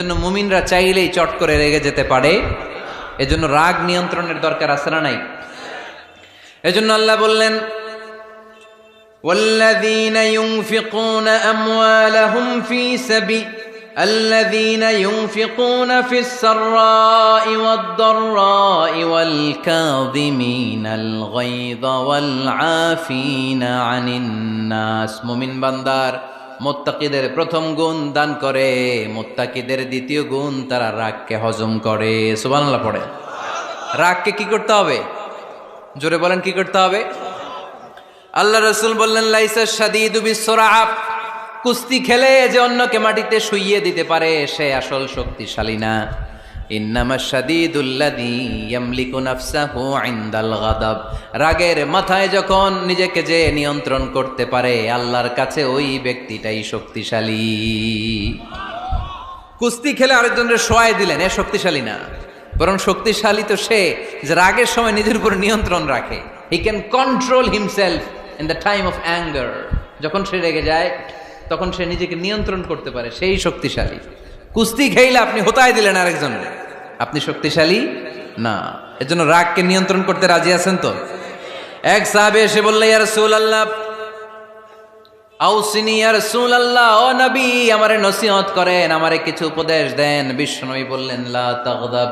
জন্য মুমিনরা চাইলেই চট করে রেগে যেতে পারে। এজন্য রাগ নিয়ন্ত্রণের দরকার আছে না নাই? এজন্য আল্লাহ বললেন, والذين ينفقون أموالهم في سبيل الذين ينفقون في السراء والضراء والكاظمين الغيظ والعافين عن الناس। মুমিন বান্দার মুত্তাকিদের প্রথম গুণ দান করে, মুত্তাকিদের দ্বিতীয় গুণ তারা রাগকে হজম করে। সুবহানাল্লাহ পড়ে। রাগকে কি করতে হবে? জোরে বলেন, কি করতে হবে? আল্লাহ রাসূল বললেন, লাইসা শাদীদু বিসসুরআ, কুস্তি খেলে যে অন্যকে মাটিতে শুইয়ে দিতে পারে সে আসল শক্তিশালী না। ইন্নামাশ শাদীদুল্লাযী ইয়ামলিকু নাফসাহু ইনদাল গাদাব, রাগের মাথায় যখন নিজেকে যে নিয়ন্ত্রণ করতে পারে আল্লাহর কাছে ওই ব্যক্তিটাই শক্তিশালী। কুস্তি খেলে আরেকজনের শোয়ায় দিলেন, এ শক্তিশালী না, বরং শক্তিশালী তো সে যে রাগের সময় নিজের উপর নিয়ন্ত্রণ রাখে। He can control himself in the time of anger. যখন সে রেগে যায় তখন সে নিজেকে নিয়ন্ত্রণ করতে পারে, সেই শক্তিশালী। কুস্তি খেইলে আপনি হোতায় দিলেন আরেকজনকে, আপনি শক্তিশালী না। এজন্য রাগকে নিয়ন্ত্রণ করতে রাজি আছেন তো? এক সাহাবী এসে বলল, ইয়া রাসূলুল্লাহ আউসিনি, ইয়া রাসূলুল্লাহ, ও নবী আমারে নসিহত করেন, আমারে কিছু উপদেশ দেন। বিশ্বনবী বললেন, লা তাগদাব,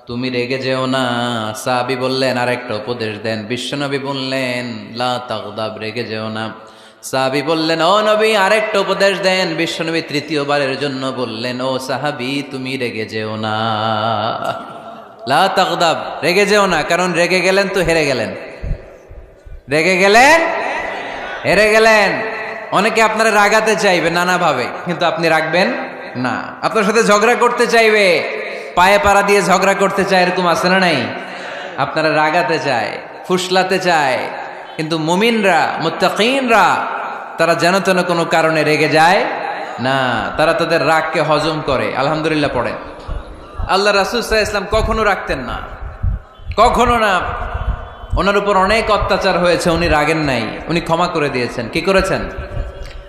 তুমি রেগে যেও না। সাহাবী বললেন, আরেকটা উপদেশ দেন। বিশ্বনবী বললেন, লা তাগদাব, রেগে যেও না। সাহাবী বললেন, ও নবী আরেকটা উপদেশ দেন। বিশ্বনবী তৃতীয়বারের জন্য বললেন, ও সাহাবী তুমি রেগে যেও না, লা তাগদাব, রেগে যেও না। কারণ রেগে গেলেন তো হেরে গেলেন, রেগে গেলেন হেরে গেলেন। অনেকে আপনারা রাগাতে চাইবে নানাভাবে, কিন্তু আপনি রাখবেন না। আপনার সাথে ঝগড়া করতে চাইবে, পায়ে পাড়া দিয়ে ঝগড়া করতে চায়, এরকম আছে না নাই? আপনারা রাগাতে চায়, ফুসলাতে চায়, কিন্তু মুমিনরা, মুত্তাকিনরা তারা যেন তেন কোনো কারণে রেগে যায় না, তারা তাদের রাগকে হজম করে। আলহামদুলিল্লাহ পড়েন। আল্লাহ রাসূল সাল্লাল্লাহু আলাইহি ওয়াসাল্লাম কখনো রাগতেন না, কখনো না। ওনার উপর অনেক অত্যাচার হয়েছে, উনি রাগেন নাই, উনি ক্ষমা করে দিয়েছেন। কি করেছেন?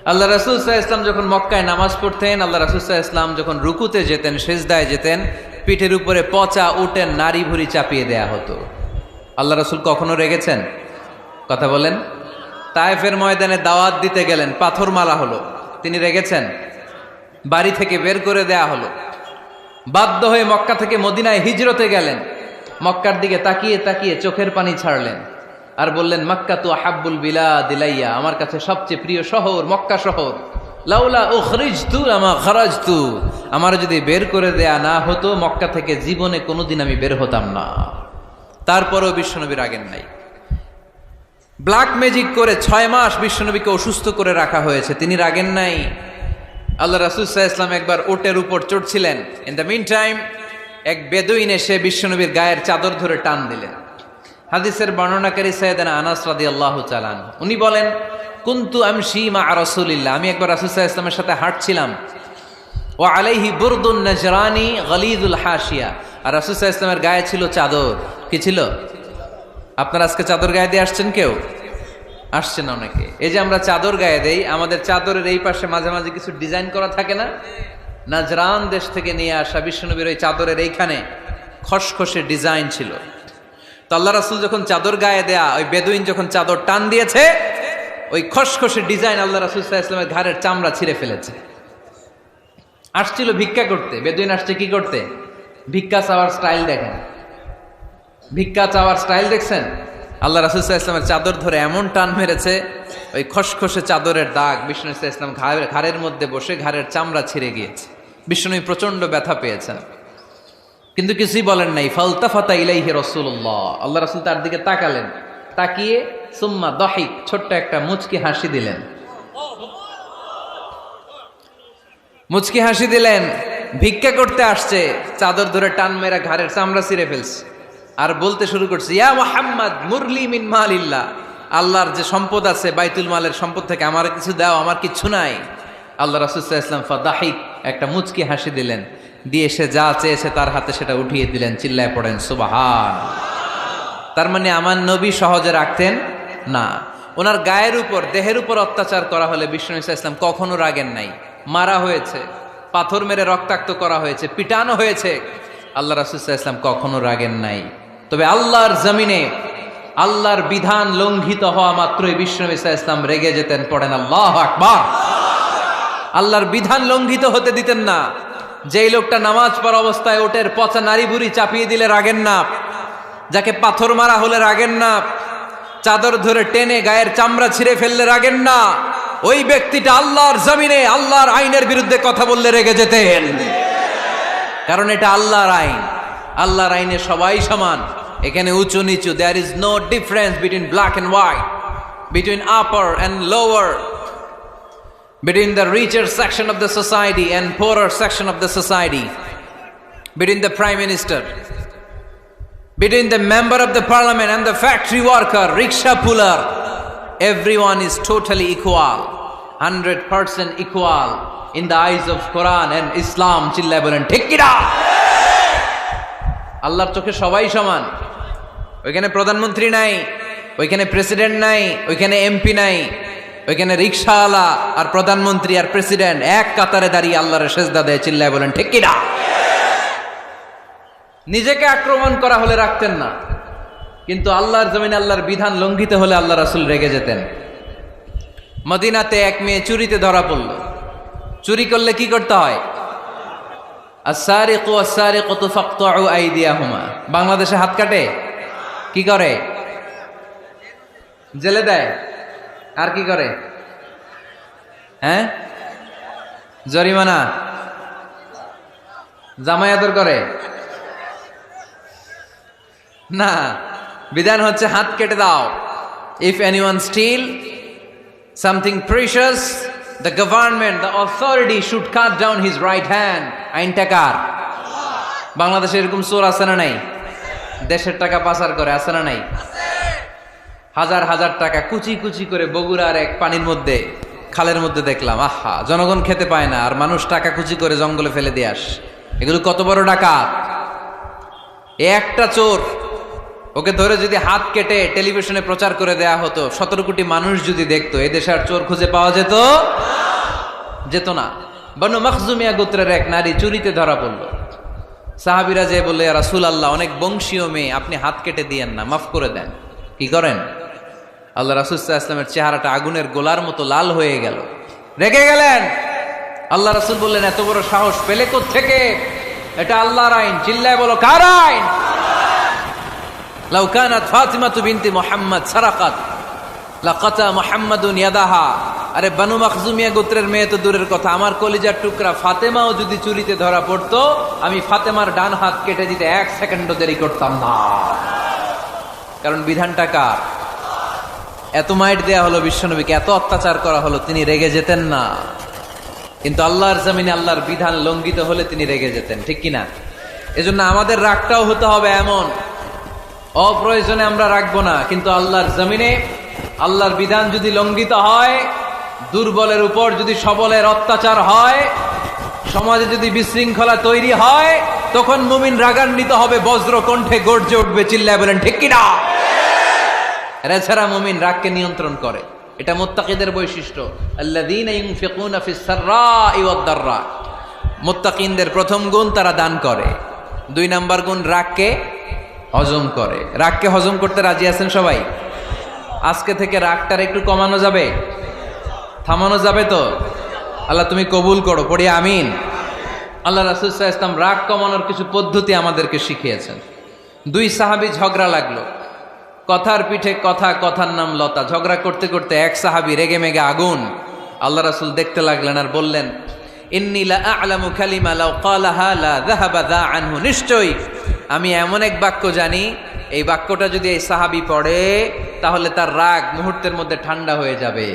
আল্লাহ রাসূল সাল্লাল্লাহু আলাইহি ওয়াসাল্লাম যখন মক্কায় নামাজ পড়তেন, আল্লাহ রাসূল সাল্লাল্লাহু আলাইহি ওয়াসাল্লাম যখন রুকুতে যেতেন, সিজদায় যেতেন, পিঠের উপরে পচা উটের নাড়ি ভুঁড়ি চাপিয়ে দেয়া হতো। আল্লাহ রাসূল কখনো রেগেছেন? কথা বলেন। তায়েফের ময়দানে দাওয়াত দিতে গেলেন, পাথর মারা হলো, তিনি রেগেছেন? বাড়ি থেকে বের করে দেয়া হলো, বাধ্য হয়ে মক্কা থেকে মদিনায় হিজরতে গেলেন। মক্কার দিকে তাকিয়ে তাকিয়ে চোখের পানি ছাড়লেন আর বললেন, মক্কা তু আহাব্বুল বিলাদ ইলাইয়া, আমার কাছে সবচেয়ে প্রিয় শহর মক্কা শহর। লাউলা উখরিজতু লামা খারাজতু, আমার যদি বের করে দেয়া না হতো মক্কা থেকে জীবনে কোনোদিন আমি বের হতাম না। তারপরেও বিশ্বনবী রাগেন নাই। ব্ল্যাক ম্যাজিক করে 6 মাস বিশ্বনবীকে অসুস্থ করে রাখা হয়েছে, তিনি রাগেন নাই। আল্লাহ রাসূল সাল্লাল্লাহু আলাইহি ওয়াসাল্লাম একবার উটের উপর চড়ছিলেন। ইন দ্য মিন টাইম এক বেদুইন এসে বিশ্বনবীর গায়ের চাদর ধরে টান দিলেন। হাদিসের বর্ণনাকারী সাইয়েদনা আনাস রাদিয়াল্লাহু তাআলা আনহু, উনি বলেন, কুনতু আমশি মা রাসূলিল্লাহ, আমি একবার রাসূল সাল্লাল্লাহু আলাইহি ওয়াসাল্লামের সাথে হাঁটছিলাম। ওয়া আলাইহি বুরদুন নাজরানি গলিযুল হাশিয়া, আর রাসূল সাল্লাল্লাহু আলাইহি ওয়াসাল্লামের গায়ে ছিল চাদর। কি ছিল? আপনারা আজকে চাদর গায়ে দিয়ে আসছেন? কেউ আসছেন? অনেকে। এই যে আমরা চাদর গায়ে দেই, আমাদের চাদরের এই পাশে মাঝে মাঝে কিছু ডিজাইন করা থাকে না? নাজরান দেশ থেকে নিয়ে আসা বিশ্বনবীর ওই চাদরের এইখানে খসখসে ডিজাইন ছিল। তো আল্লাহ রাসূল যখন চাদর গায়ে দেয়া, ওই বেদুইন যখন চাদর টান দিয়েছে, ওই খসখসে ডিজাইন আল্লাহ রাসূল সাল্লাল্লাহু আলাইহি ওয়াসাল্লামের ঘাড়ের চামড়া ছিঁড়ে ফেলেছে। আসছিল ভিক্ষা করতে। বেদুইন আসছে কি করতে? ভিক্ষা চাওয়ার স্টাইল দেখেন, ভিক্ষা চাওয়ার স্টাইল দেখছেন? আল্লাহ রাসূল সাল্লাল্লাহু আলাইহি ওয়াসাল্লামের চাদর ধরে এমন টান মেরেছে, ওই খসখসে চাদরের দাগ বিষ্ণু সাল্লাল্লাহু আলাইহি ওয়াসাল্লাম ঘাড়ের মধ্যে বসে ঘাড়ের চামড়া ছিঁড়ে গিয়েছে। বিষ্ণু প্রচন্ড ব্যথা পেয়েছেন, কিন্তু কিছুই বলেন নাই। ফালতাফাতা ইলাইহি রাসূলুল্লাহ, আল্লাহ রাসূল তার দিকে তাকালেন, তাকিয়ে সুম্মা দাহিক, ছোট্ট একটা মুচকি হাসি দিলেন। মুচকি হাসি দিলেন। ভিক্ষা করতে আসছে, চাদর ধরে টান মেরা ঘাড়ের চামড়া ছিঁড়ে ফেলছে, আর বলতে শুরু করছে, ইয়া মুহাম্মদ মুরলি মিন মালিল্লাহ, আল্লাহর যে সম্পদ আছে বাইতুল মালের সম্পদ থেকে আমার কিছু দাও, আমার কিছু নাই। আল্লাহ রাসূল সাল্লাল্লাহু আলাইহি ওয়াসাল্লাম ফাদাহিক, একটা মুচকি হাসি দিলেন, দিয়ে সে যা চেয়েছে তার হাতে সেটা উঠিয়ে দিলেন। চিল্লায় পড়েন সুবহান। তার মানে আমার নবী সহজে রাখতেন না। ওনার গায়ের উপর, দেহের উপর অত্যাচার করা হলে বিষ্ণু সাল্লাল্লাহু আলাইহি ওয়াসাল্লাম কখনো রাগেন নাই। মারা হয়েছে, পাথর মেরে রক্তাক্ত করা হয়েছে, পিটানো হয়েছে, আল্লাহ রাসূল সাল্লাল্লাহু আলাইহি ওয়াসাল্লাম কখনো রাগেন নাই। তবে আল্লাহর জমিনে আল্লাহর বিধান লঙ্ঘিত হওয়া মাত্রই বিশ্বনবী সাল্লাল্লাহু আলাইহি ওয়াসাল্লাম রেগে যেতেন। পড়েন আল্লাহু আকবার। আল্লাহর বিধান লঙ্ঘিত হতে দিতেন না। যেই লোকটা নামাজ পড়া অবস্থায় ওটের পচা নারী বুড়ি চাপিয়ে দিলে রাগেন না, যাকে পাথর মারা হলে রাগেন না, চাদর ধরে টেনে গায়ের চামড়া ছিঁড়ে ফেললে রাগেন না, ওই ব্যক্তিটা আল্লাহর জমিনে আল্লাহর আইনের বিরুদ্ধে কথা বললে রেগে যেতেন। কারণ এটা আল্লাহর আইন। আল্লাহর আইনে সবাই সমান, এখানে উঁচু নিচু, there is no difference between black and white, between upper and lower, between the richer section of the society and poorer section of the society, between the prime minister, between the member of the parliament and the factory worker, rickshaw puller, everyone is totally equal, 100% equal in the eyes of Quran and Islam. চিল্লায় বলেন ঠিক কি না? আল্লাহর চোখে সবাই সমান। ওইখানে প্রধানমন্ত্রী নাই, ওইখানে প্রেসিডেন্ট নাই, ওইখানে এমপি নাই, ওইখানে রিকশাওয়ালা আর প্রধানমন্ত্রী আর প্রেসিডেন্ট এক কাতারে দাঁড়িয়ে আল্লাহর সেজদা দেয়। চিল্লায় বলেন ঠিক কি না? নিজেকে আক্রমণ করা হলে রাখতেন না, কিন্তু আল্লাহর জমিনে আল্লাহর বিধান লঙ্ঘিত হলে আল্লাহ রাসূল রেগে যেতেন। মদিনাতে এক মেয়ে চুরিতে ধরা পড়ল। চুরি করলে কি করতে হয়? আস-সারিকু ওয়াস-সারিকাতু ফাকতাউ আইদিয়াহুমা। বাংলাদেশে হাত কাটে, কি করে? জেলে দেয়। আর কি করে? হ্যাঁ, জরিমানা, জামাই আদর করে না। বিধান হচ্ছে হাত কেটে দাও। If anyone steal something precious, the government, the authority should cut down his right hand. আইনটা কার? বাংলাদেশে এরকম চোর আছে না নাই? দেশের টাকা পাচার করে, আছে না নাই? হাজার হাজার টাকা কুচি কুচি করে বগুড়ার এক পানির মধ্যে, খালের মধ্যে দেখলাম। আহা, জনগণ খেতে পায় না আর মানুষ টাকা কুচি করে জঙ্গলে ফেলে দিয়ে আস। এগুলো কত বড় ডাকাত! একটা চোর, ওকে ধরে যদি হাত কেটে টেলিভিশনে প্রচার করে দেয়া হতো, 17 কোটি মানুষ যদি দেখতো, এই দেশে আর চোর খুঁজে পাওয়া যেত না। বনু মখজুমিয়া গোত্রের এক নারী চুরিতে ধরা পড়ল। সাহাবীরা যে বললে, ইয়া রাসূলুল্লাহ, অনেক বংশীয় মেয়ে, আপনি হাত কেটে দিয়েন না, মাফ করে দেন। কি করেন? আল্লাহ রাসূল সাল্লাল্লাহু আলাইহি ওয়াসাল্লামের চেহারাটা আগুনের গোলার মতো লাল হয়ে গেল, রেগে গেলেন। আল্লাহ রাসূল বললেন, এত বড় সাহস পেলে কোত্থেকে? এটা আল্লাহর আইন। চিল্লায় বলো, কার আইন? লাউ কানাত ফাতিমাতু বিনতি মুহাম্মদ সারাকাত লাকাতা মুহাম্মাদুন ইয়াদাহা। আরে বনু মখজুমিয়া গোত্রের মেয়ে তো দূরের কথা, আমার কলিজার টুকরা ফাতেমাও যদি চুরিতে ধরা পড়তো, আমি ফাতেমার ডান হাত কেটে দিতে 1 সেকেন্ডও দেরি করতাম না। কারণ বিধানটা কার? এত মাইট দেয়া হলো বিশ্বনবীকে, এত অত্যাচার করা হলো, তিনি রেগে যেতেন না। কিন্তু আল্লাহর জমিনে আল্লাহর বিধান লঙ্ঘিত হলে তিনি রেগে যেতেন, ঠিক কিনা? এজন্য আমাদের রাগটাও হতে হবে এমন, অপ্রয়োজনে আমরা রাখবো না। কিন্তু আল্লাহর জমিনে আল্লাহর বিধান যদি লঙ্ঘিত হয়, দুর্বলের উপর যদি সবলের অত্যাচার হয়, সমাজে যদি বিশৃঙ্খলা তৈরি হয়, তখন মুমিন রাগান্বিত হবে, বজ্র কণ্ঠে গর্জে উঠবে। চিল্লায় বলেন ঠিক কিনা? এছাড়া মুমিন রাগকে নিয়ন্ত্রণ করে, এটা মুত্তাকিদের বৈশিষ্ট্য। আল্লাযীনা ইউনফিকুনা ফিস সাররাই ওয়াদ দাররা। মুত্তাকিনদের প্রথম গুণ, তারা দান করে। 2 নাম্বার গুণ, রাগকে হজম করে। রাগকে হজম করতে রাজি আছেন সবাই? আজকে থেকে রাগটার একটু কমানো যাবে, থামানো যাবে তো? আল্লাহ তুমি কবুল করো, পড়ি আমিন। আল্লাহ রাসূল সাল্লাল্লাহু আলাইহি ওয়াসাল্লাম রাগ কমানোর কিছু পদ্ধতি আমাদেরকে শিখিয়েছেন। 2 সাহাবী ঝগড়া লাগলো, কথার পিঠে কথা, কথার নাম লতা। ঝগড়া করতে করতে এক সাহাবী রেগে মেগে আগুন। আল্লাহ রাসূল দেখতে লাগলেন আর বললেন, ইন্নী লা আ'লামু কালিমা লাউ ক্বালাহা লা যাহাবা যা আনহু। নিশ্চয়ই আমি এমন এক বাক্য জানি, এই বাক্যটা যদি এই সাহাবী পড়ে, তাহলে তার রাগ মুহূর্তের মধ্যে ঠান্ডা হয়ে যাবে।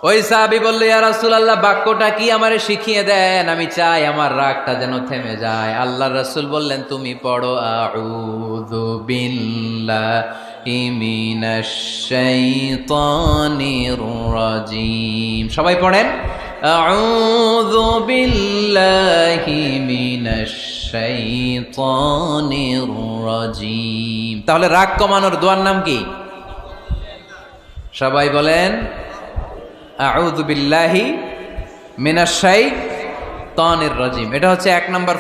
ওই সাহাবী বলল, ইয়া রাসূলুল্লাহ, বাক্যটা কি আমারে শিখিয়ে দেন, আমি চাই আমার রাগটা যেন থেমে যায়। আল্লাহর রাসূল বললেন, তুমি পড়ো আউযু বিল্লাহি মিনাশ শাইতানির রাজীম। সবাই পড়েন, আউযু বিল্লাহি মিনাশ শাইতানির রাজীম। তাহলে রাগ কমানোর দোয়ার নাম কি? সবাই বলেন, আউযু বিল্লাহি মিনাশ শাইতানির শাইতানির রাজিম। এটা হচ্ছে 1 নম্বর